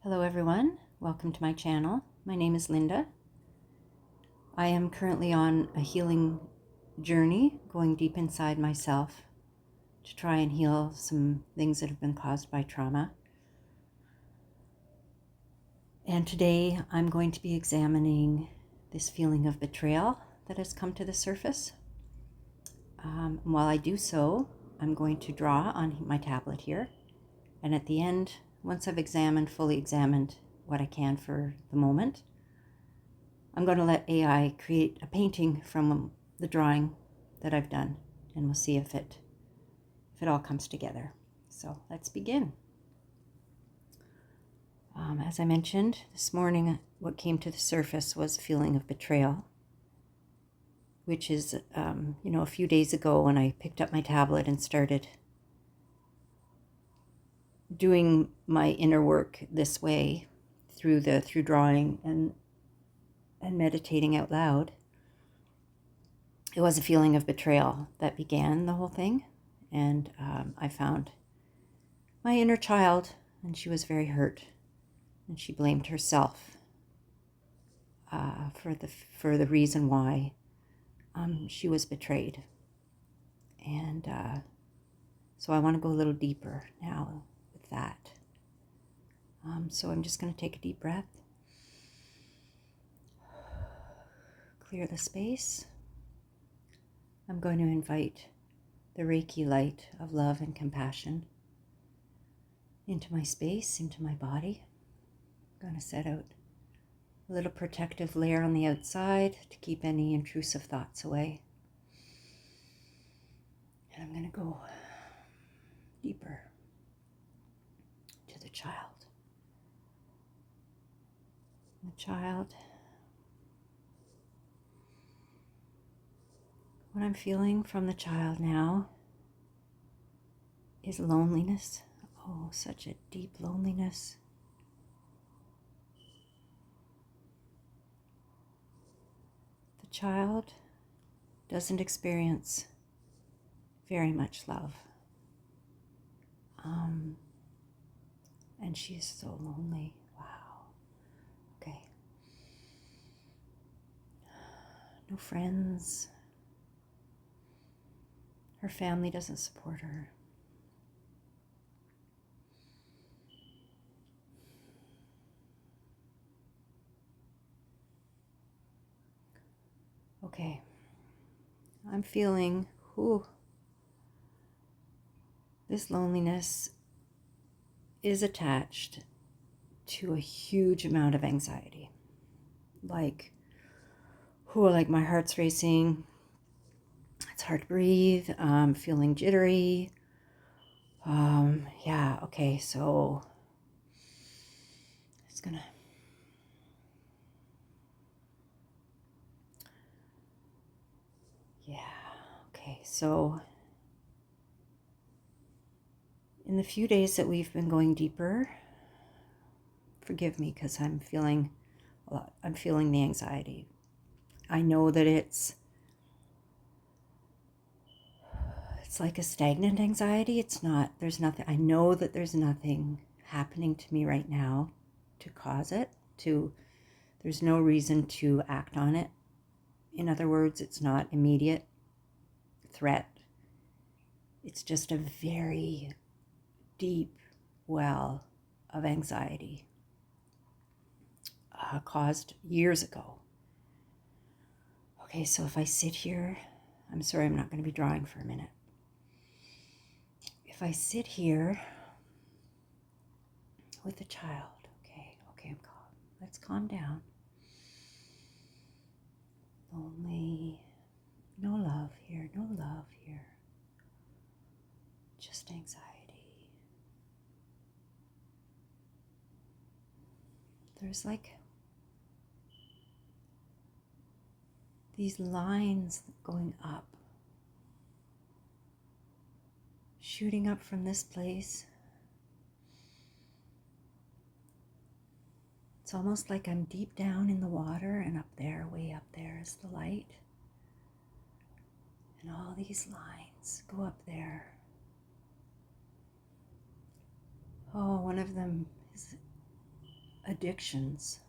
Hello everyone, welcome to my channel. My name is Linda. I am currently on a healing journey, going deep inside myself to try and heal some things that have been caused by trauma. And today I'm going to be examining this feeling of betrayal that has come to the surface. While I do so, I'm going to draw on my tablet here. And at the end, once I've fully examined what I can for the moment, I'm going to let AI create a painting from the drawing that I've done, and we'll see if it all comes together. So let's begin. As I mentioned this morning, what came to the surface was a feeling of betrayal, which is, a few days ago when I picked up my tablet and started doing my inner work this way through drawing and meditating out loud. It was a feeling of betrayal that began the whole thing, and I found my inner child, and she was very hurt, and she blamed herself for the reason why she was betrayed. And so I want to go a little deeper now with that. So I'm just going to take a deep breath, clear the space. I'm going to invite the Reiki light of love and compassion into my space, into my body. I'm going to set out a little protective layer on the outside to keep any intrusive thoughts away. And I'm going to go deeper to the child. The child. What I'm feeling from the child now is loneliness. Oh, such a deep loneliness. The child doesn't experience very much love. And she is so lonely. Wow. Okay. No friends. Her family doesn't support her. Okay. I'm feeling, this loneliness is attached to a huge amount of anxiety. Like my heart's racing. It's hard to breathe. I'm feeling jittery. Okay, so it's gonna. Okay, so in the few days that we've been going deeper, forgive me because I'm feeling the anxiety. I know that it's like a stagnant anxiety. I know that there's nothing happening to me right now to cause it. There's no reason to act on it. In other words, it's not immediate threat. It's just a very deep well of anxiety caused years ago. Okay, so if I sit here, I'm sorry, I'm not going to be drawing for a minute. If I sit here with a child, okay, I'm calm. Let's calm down. Lonely, no love here, just anxiety. There's like these lines going up, shooting up from this place. It's almost like I'm deep down in the water, and up there, way up there, is the light. And all these lines go up there. Oh, one of them is addictions,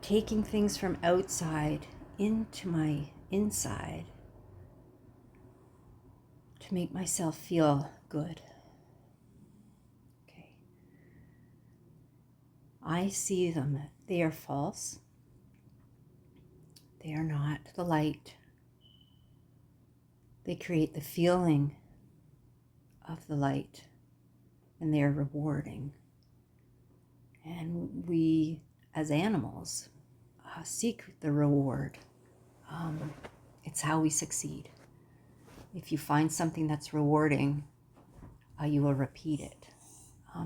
taking things from outside into my inside to make myself feel good. Okay. I see them. They are false. They are not the light. They create the feeling of the light, and they are rewarding. And we, as animals, seek the reward. It's how we succeed. If you find something that's rewarding, you will repeat it.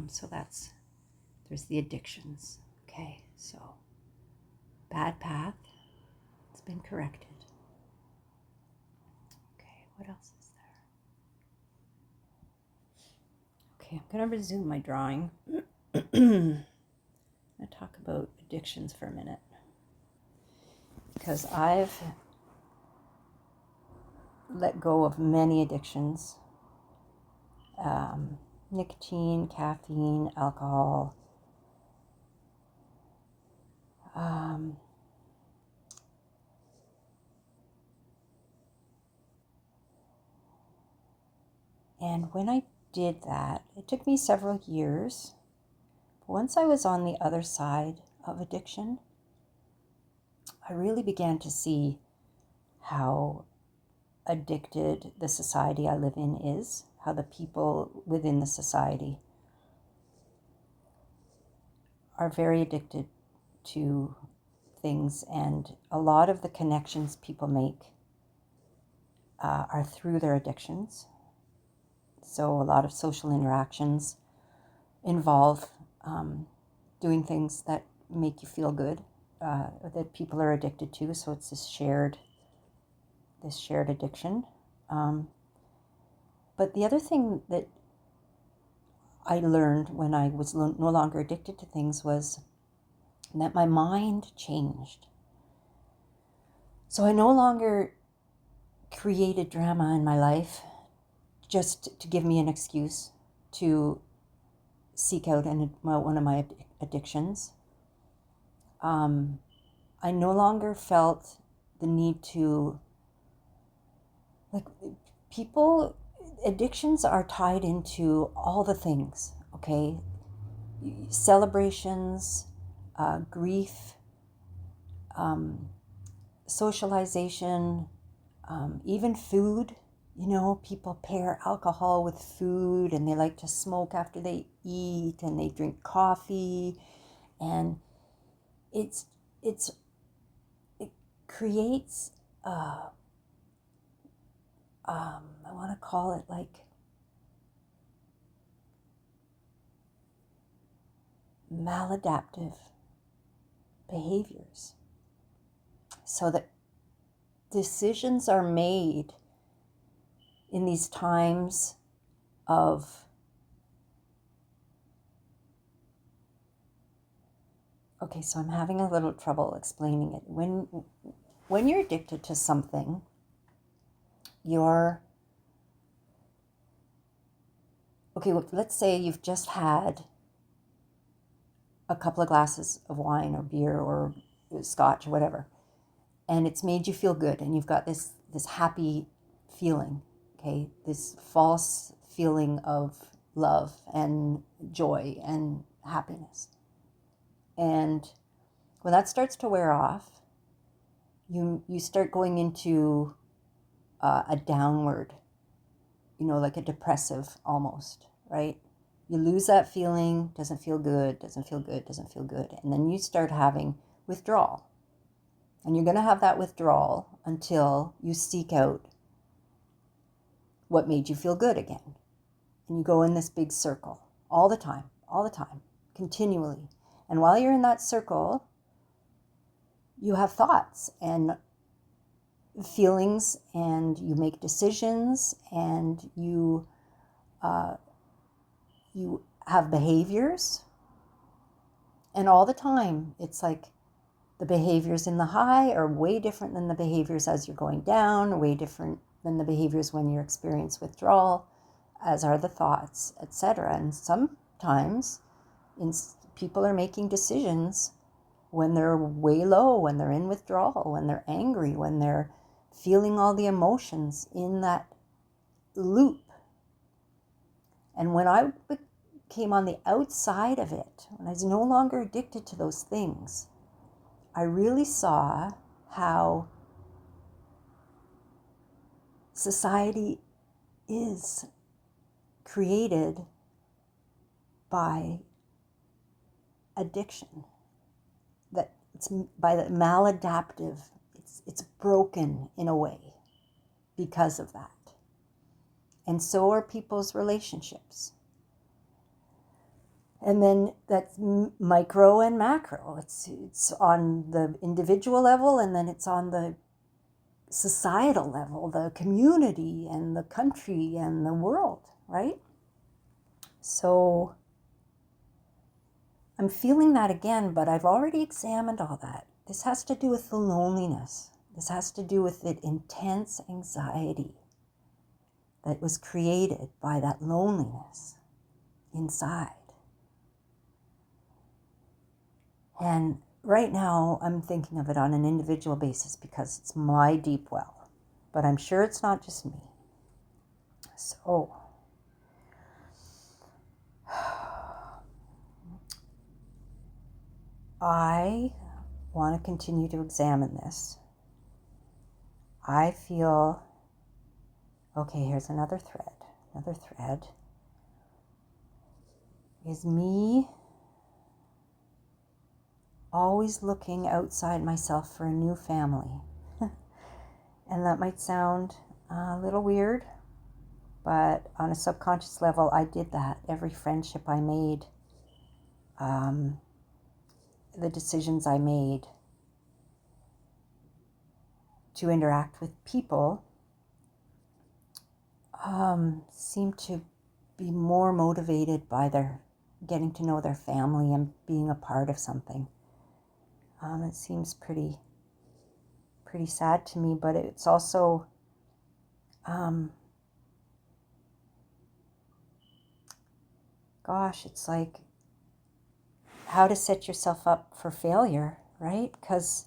So there's the addictions. Okay, so bad path, it's been corrected. Okay, what else is there? Okay, I'm going to resume my drawing. I'm going to talk about addictions for a minute, because I've let go of many addictions. Nicotine, caffeine, alcohol, and when I did that, it took me several years. But once I was on the other side of addiction, I really began to see how addicted the society I live in is, how the people within the society are very addicted to things, and a lot of the connections people make are through their addictions. So a lot of social interactions involve doing things that make you feel good, that people are addicted to. So it's this shared addiction. But the other thing that I learned when I was no longer addicted to things was that my mind changed. So I no longer created drama in my life just to give me an excuse to seek out one of my addictions. I no longer felt the need to, addictions are tied into all the things, okay? Celebrations, grief, socialization, even food. People pair alcohol with food, and they like to smoke after they eat, and they drink coffee, and it creates, I want to call it like maladaptive behaviors, so that decisions are made in these times of so I'm having a little trouble explaining it. When you're addicted to something, let's say you've just had a couple of glasses of wine or beer or scotch or whatever, and it's made you feel good, and you've got this happy feeling, okay, this false feeling of love and joy and happiness. And when that starts to wear off, you start going into a downward, like a depressive almost, right? You lose that feeling, doesn't feel good, and then you start having withdrawal. And you're going to have that withdrawal until you seek out what made you feel good again. And you go in this big circle all the time, continually. And while you're in that circle, you have thoughts and feelings, and you make decisions, and you have behaviors. And all the time, it's like the behaviors in the high are way different than the behaviors as you're going down, way different then the behavior is when you experience withdrawal, as are the thoughts, etc. And sometimes people are making decisions when they're way low, when they're in withdrawal, when they're angry, when they're feeling all the emotions in that loop. And when I came on the outside of it, when I was no longer addicted to those things, I really saw how society is created by addiction, that it's by the maladaptive, it's broken in a way because of that. And so are people's relationships. And then that's micro and macro. It's on the individual level, and then it's on the societal level, the community and the country and the world, right? So I'm feeling that again, but I've already examined all that. This has to do with the loneliness. This has to do with the intense anxiety that was created by that loneliness inside. And right now, I'm thinking of it on an individual basis because it's my deep well. But I'm sure it's not just me. So, I want to continue to examine this. I feel, okay, here's another thread. Another thread is me always looking outside myself for a new family. And that might sound a little weird, but on a subconscious level, I did that. Every friendship I made, the decisions I made to interact with people seemed to be more motivated by their getting to know their family and being a part of something. It seems pretty sad to me, but it's also it's like how to set yourself up for failure, right? Because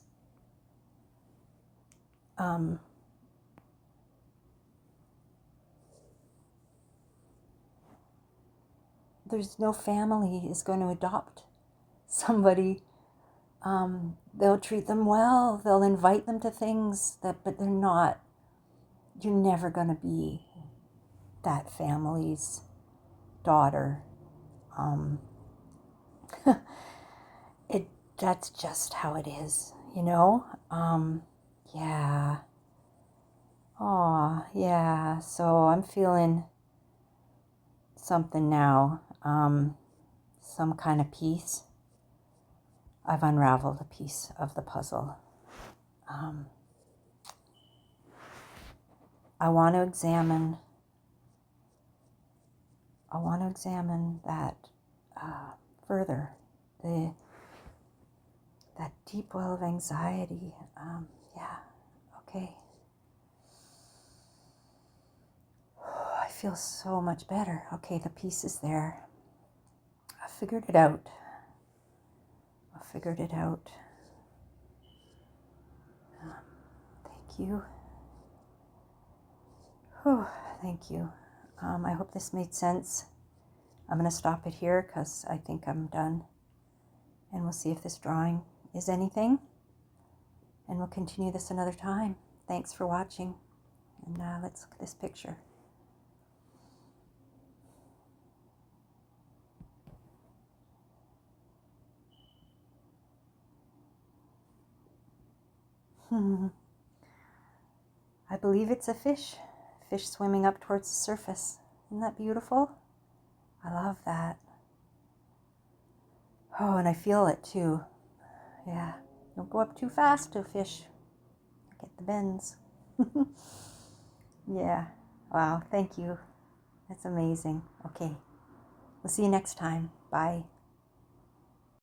there's no family is going to adopt somebody. They'll treat them well, they'll invite them to things, but they're not, you're never going to be that family's daughter. That's just how it is, you know? Yeah. Oh, yeah. So I'm feeling something now, some kind of peace. I've unraveled a piece of the puzzle. I want to examine that further. That deep well of anxiety. Okay. I feel so much better. Okay, the peace is there. I figured it out. Thank you. Thank you. I hope this made sense. I'm going to stop it here because I think I'm done. And we'll see if this drawing is anything. And we'll continue this another time. Thanks for watching. And let's look at this picture. I believe it's a fish swimming up towards the surface. Isn't that beautiful? I love that. Oh, and I feel it too. Yeah, don't go up too fast to a fish. Get the bends. Yeah, wow, thank you. That's amazing. Okay, we'll see you next time. Bye.